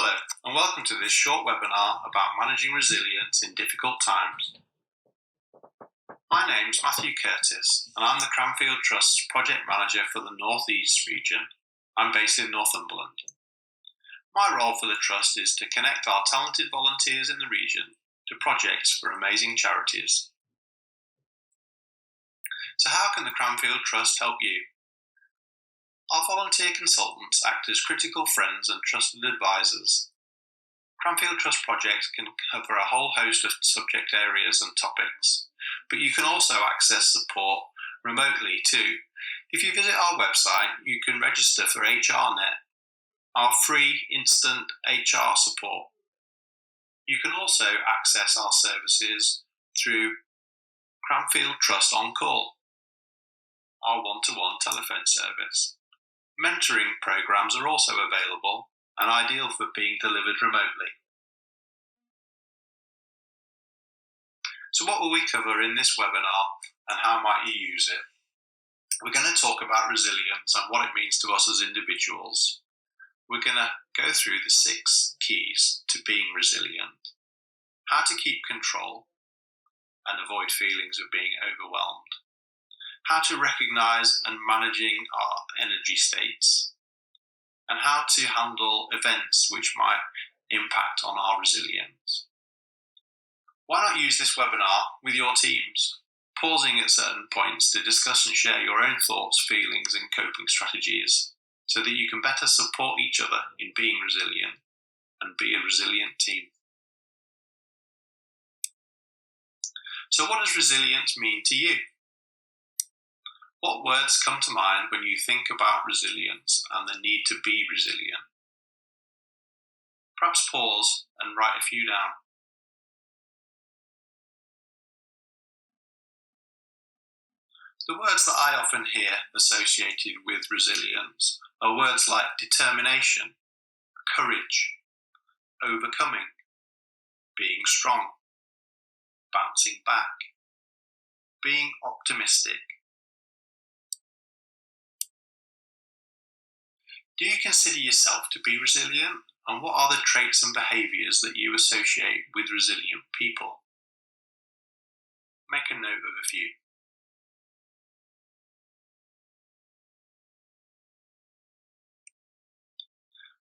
Hello, and welcome to this short webinar about managing resilience in difficult times. My name's Matthew Curtis, and I'm the Cranfield Trust's project manager for the North East region. I'm based in Northumberland. My role for the Trust is to connect our talented volunteers in the region to projects for amazing charities. So how can the Cranfield Trust help you? Our volunteer consultants act as critical friends and trusted advisors. Cranfield Trust projects can cover a whole host of subject areas and topics, but you can also access support remotely too. If you visit our website, you can register for HRNet, our free instant HR support. You can also access our services through Cranfield Trust On Call, our one-to-one telephone service. Mentoring programs are also available and ideal for being delivered remotely. So what will we cover in this webinar and how might you use it? We're going to talk about resilience and what it means to us as individuals. We're going to go through the 6 keys to being resilient, how to keep control and avoid feelings of being overwhelmed, how to recognize and managing our energy states, and how to handle events which might impact on our resilience. Why not use this webinar with your teams, pausing at certain points to discuss and share your own thoughts, feelings, and coping strategies so that you can better support each other in being resilient and be a resilient team. So what does resilience mean to you? What words come to mind when you think about resilience and the need to be resilient? Perhaps pause and write a few down. The words that I often hear associated with resilience are words like determination, courage, overcoming, being strong, bouncing back, being optimistic. Do you consider yourself to be resilient? And what are the traits and behaviours that you associate with resilient people? Make a note of a few.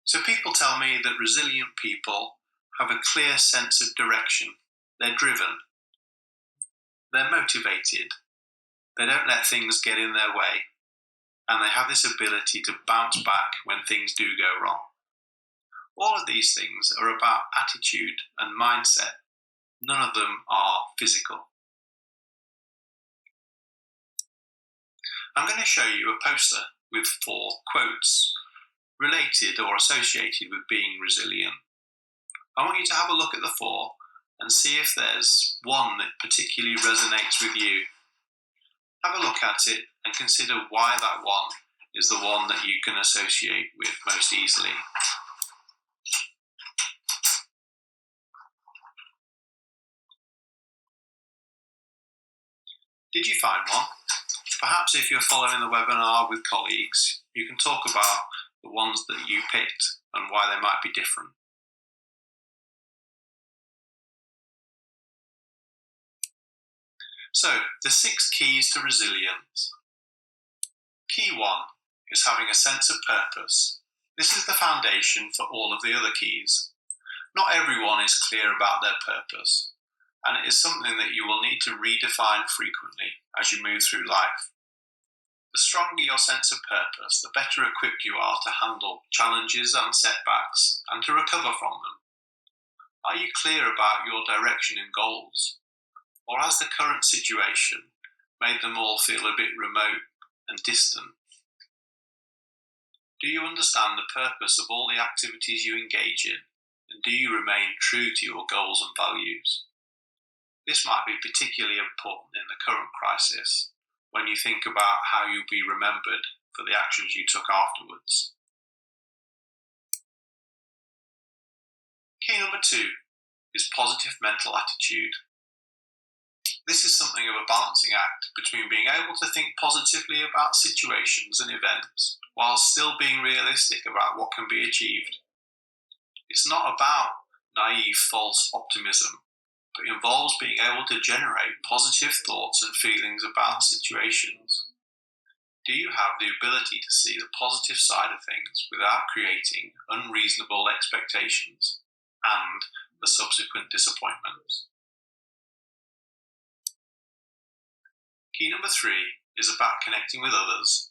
So people tell me that resilient people have a clear sense of direction. They're driven. They're motivated. They don't let things get in their way. And they have this ability to bounce back when things do go wrong. All of these things are about attitude and mindset. None of them are physical. I'm going to show you a poster with 4 quotes related or associated with being resilient. I want you to have a look at the 4 and see if there's one that particularly resonates with you. Have a look at it and consider why that one is the one that you can associate with most easily. Did you find one? Perhaps if you're following the webinar with colleagues, you can talk about the ones that you picked and why they might be different. So, the 6 keys to resilience. Key 1 is having a sense of purpose. This is the foundation for all of the other keys. Not everyone is clear about their purpose, and it is something that you will need to redefine frequently as you move through life. The stronger your sense of purpose, the better equipped you are to handle challenges and setbacks and to recover from them. Are you clear about your direction and goals? Or has the current situation made them all feel a bit remote and distant? Do you understand the purpose of all the activities you engage in, and do you remain true to your goals and values? This might be particularly important in the current crisis, when you think about how you'll be remembered for the actions you took afterwards. Key number 2 is positive mental attitude. This is something of a balancing act between being able to think positively about situations and events while still being realistic about what can be achieved. It's not about naive false optimism, but involves being able to generate positive thoughts and feelings about situations. Do you have the ability to see the positive side of things without creating unreasonable expectations and the subsequent disappointments? Key number 3 is about connecting with others.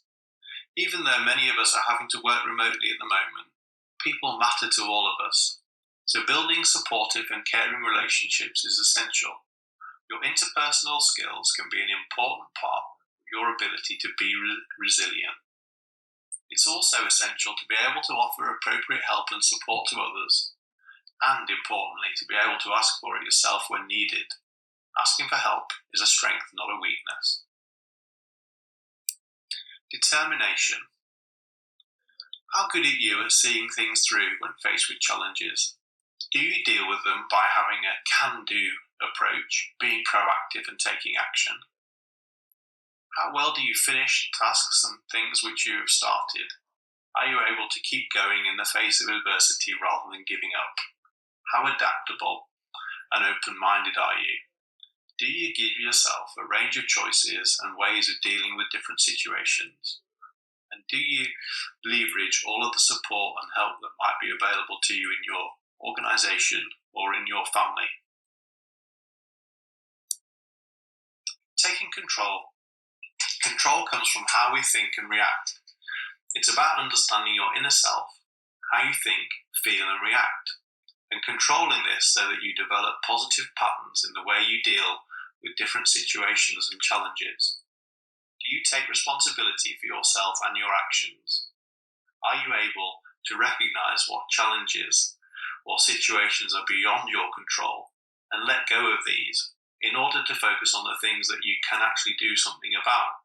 Even though many of us are having to work remotely at the moment, people matter to all of us. So building supportive and caring relationships is essential. Your interpersonal skills can be an important part of your ability to be resilient. It's also essential to be able to offer appropriate help and support to others, and importantly, to be able to ask for it yourself when needed. Asking for help is a strength, not a weakness. Determination. How good are you at seeing things through when faced with challenges? Do you deal with them by having a can-do approach, being proactive and taking action? How well do you finish tasks and things which you have started? Are you able to keep going in the face of adversity rather than giving up? How adaptable and open-minded are you? Do you give yourself a range of choices and ways of dealing with different situations? And do you leverage all of the support and help that might be available to you in your organization or in your family? Taking control. Control comes from how we think and react. It's about understanding your inner self, how you think, feel, and react, and controlling this so that you develop positive patterns in the way you deal with different situations and challenges. Do you take responsibility for yourself and your actions? Are you able to recognize what challenges or situations are beyond your control and let go of these in order to focus on the things that you can actually do something about?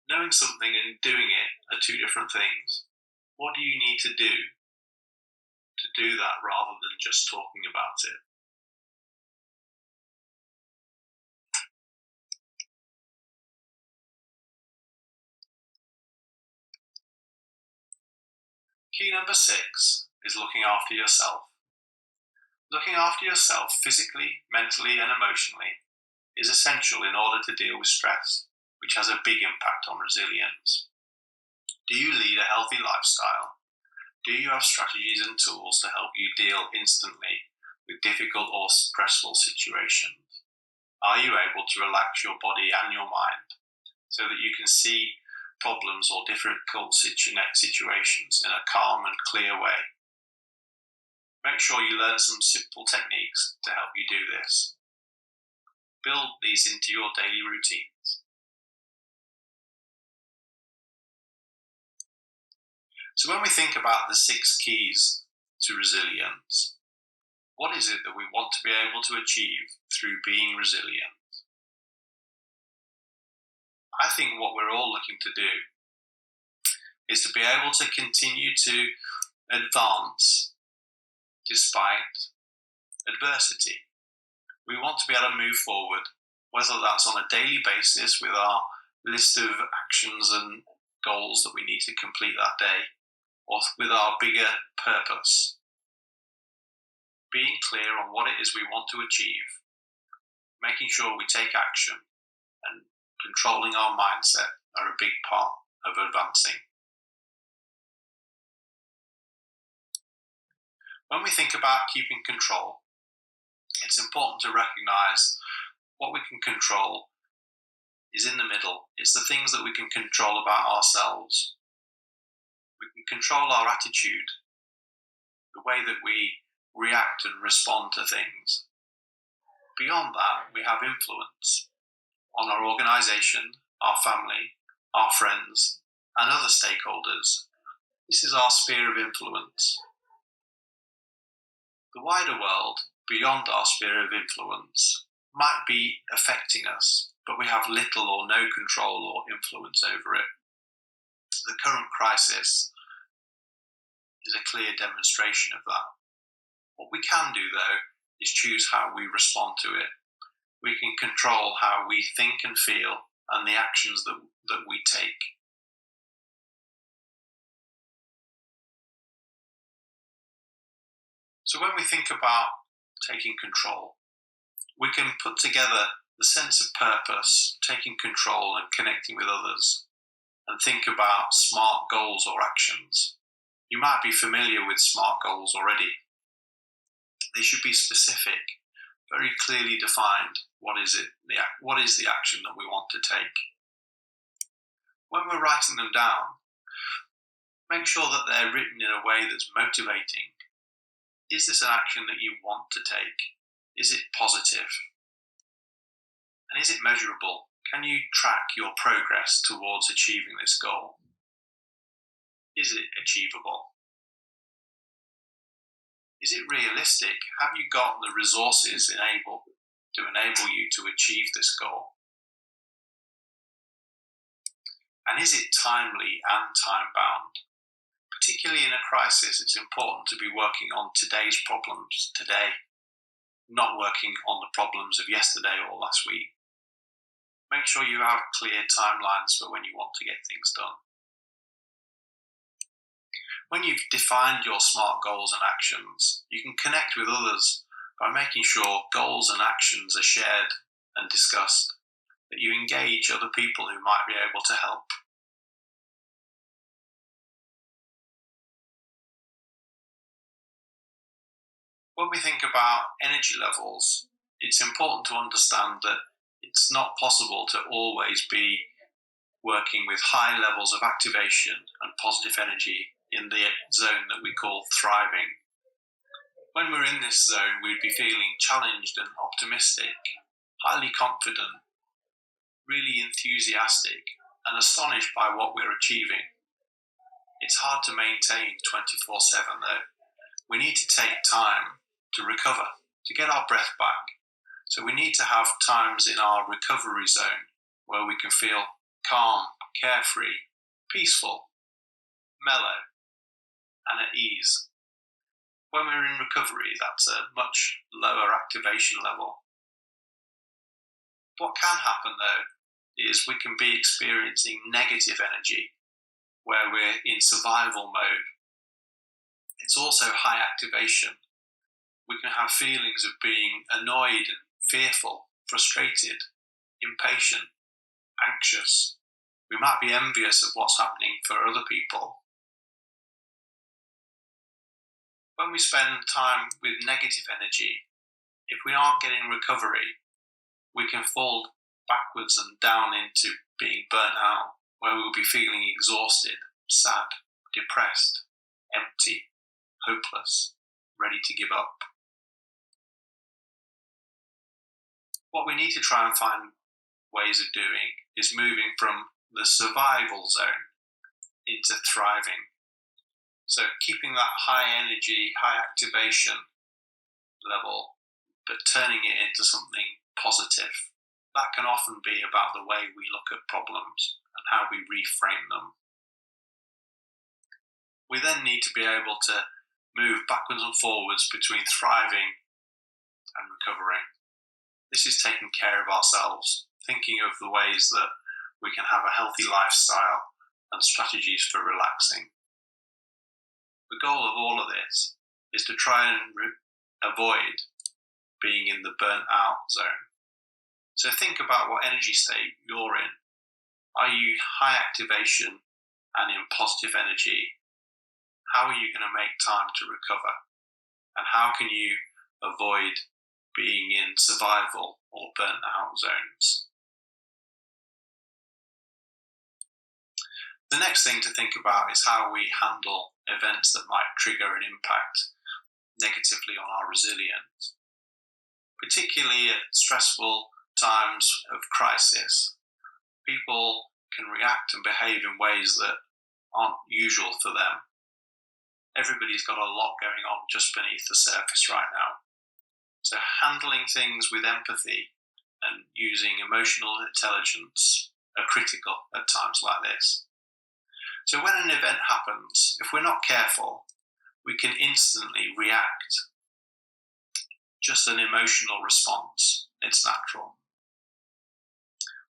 Knowing something and doing it are two different things. What do you need to do that rather than just talking about it? Key number 6 is looking after yourself. Looking after yourself physically, mentally, and emotionally is essential in order to deal with stress, which has a big impact on resilience. Do you lead a healthy lifestyle? Do you have strategies and tools to help you deal instantly with difficult or stressful situations? Are you able to relax your body and your mind so that you can see problems or difficult situations in a calm and clear way? Make sure you learn some simple techniques to help you do this. Build these into your daily routines. So when we think about the 6 keys to resilience, what is it that we want to be able to achieve through being resilient? I think what we're all looking to do is to be able to continue to advance despite adversity. We want to be able to move forward, whether that's on a daily basis with our list of actions and goals that we need to complete that day, or with our bigger purpose. Being clear on what it is we want to achieve, making sure we take action, and controlling our mindset are a big part of advancing. When we think about keeping control, it's important to recognize what we can control is in the middle. It's the things that we can control about ourselves. We can control our attitude, the way that we react and respond to things. Beyond that, we have influence on our organization, our family, our friends, and other stakeholders. This is our sphere of influence. The wider world, beyond our sphere of influence, might be affecting us, but we have little or no control or influence over it. The current crisis is a clear demonstration of that. What we can do, though, is choose how we respond to it. We can control how we think and feel and the actions that we take. So when we think about taking control, we can put together the sense of purpose, taking control and connecting with others, and think about SMART goals or actions. You might be familiar with SMART goals already. They should be specific, very clearly defined. What is the action that we want to take? When we're writing them down, make sure that they're written in a way that's motivating. Is this an action that you want to take? Is it positive? And is it measurable? Can you track your progress towards achieving this goal? Is it achievable? Is it realistic? Have you got the resources to enable you to achieve this goal? And is it timely and time-bound? Particularly in a crisis, it's important to be working on today's problems today, not working on the problems of yesterday or last week. Make sure you have clear timelines for when you want to get things done. When you've defined your SMART goals and actions, you can connect with others by making sure goals and actions are shared and discussed, that you engage other people who might be able to help. When we think about energy levels, it's important to understand that it's not possible to always be working with high levels of activation and positive energy in the zone that we call thriving. When we're in this zone, we'd be feeling challenged and optimistic, highly confident, really enthusiastic, and astonished by what we're achieving. It's hard to maintain 24/7 though. We need to take time to recover, to get our breath back. So we need to have times in our recovery zone where we can feel calm, carefree, peaceful, mellow, and at ease. When we're in recovery, that's a much lower activation level. What can happen though is we can be experiencing negative energy where we're in survival mode. It's also high activation. We can have feelings of being annoyed and fearful, frustrated, impatient, anxious. We might be envious of what's happening for other people. When we spend time with negative energy, if we aren't getting recovery, we can fall backwards and down into being burnt out, where we'll be feeling exhausted, sad, depressed, empty, hopeless, ready to give up. What we need to try and find ways of doing is moving from the survival zone into thriving. So keeping that high energy, high activation level, but turning it into something positive. That can often be about the way we look at problems and how we reframe them. We then need to be able to move backwards and forwards between thriving and recovering. This is taking care of ourselves, thinking of the ways that we can have a healthy lifestyle and strategies for relaxing. The goal of all of this is to try and avoid being in the burnt out zone. So think about what energy state you're in. Are you high activation and in positive energy? How are you going to make time to recover? And how can you avoid being in survival or burnt out zones? The next thing to think about is how we handle events that might trigger and impact negatively on our resilience. Particularly at stressful times of crisis, people can react and behave in ways that aren't usual for them. Everybody's got a lot going on just beneath the surface right now. So handling things with empathy and using emotional intelligence are critical at times like this. So when an event happens, if we're not careful, we can instantly react. Just an emotional response. It's natural.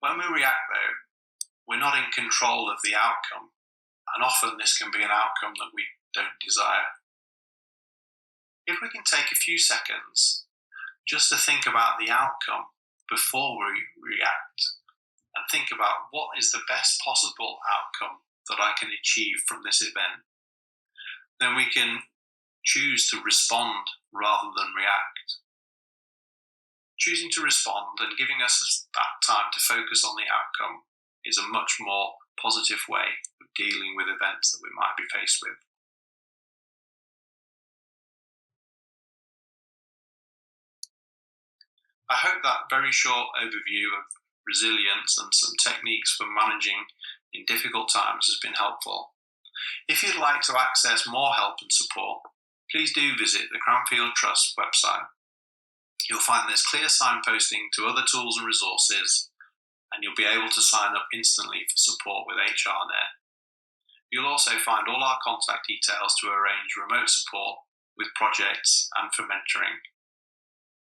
When we react, though, we're not in control of the outcome, and often this can be an outcome that we don't desire. if we can take a few seconds just to think about the outcome before we react, and think about what is the best possible outcome that I can achieve from this event, then we can choose to respond rather than react. Choosing to respond and giving us that time to focus on the outcome is a much more positive way of dealing with events that we might be faced with. I hope that very short overview of resilience and some techniques for managing in difficult times has been helpful. If you'd like to access more help and support, please do visit the Cranfield Trust website. You'll find there's clear signposting to other tools and resources, and you'll be able to sign up instantly for support with HRNet. You'll also find all our contact details to arrange remote support with projects and for mentoring.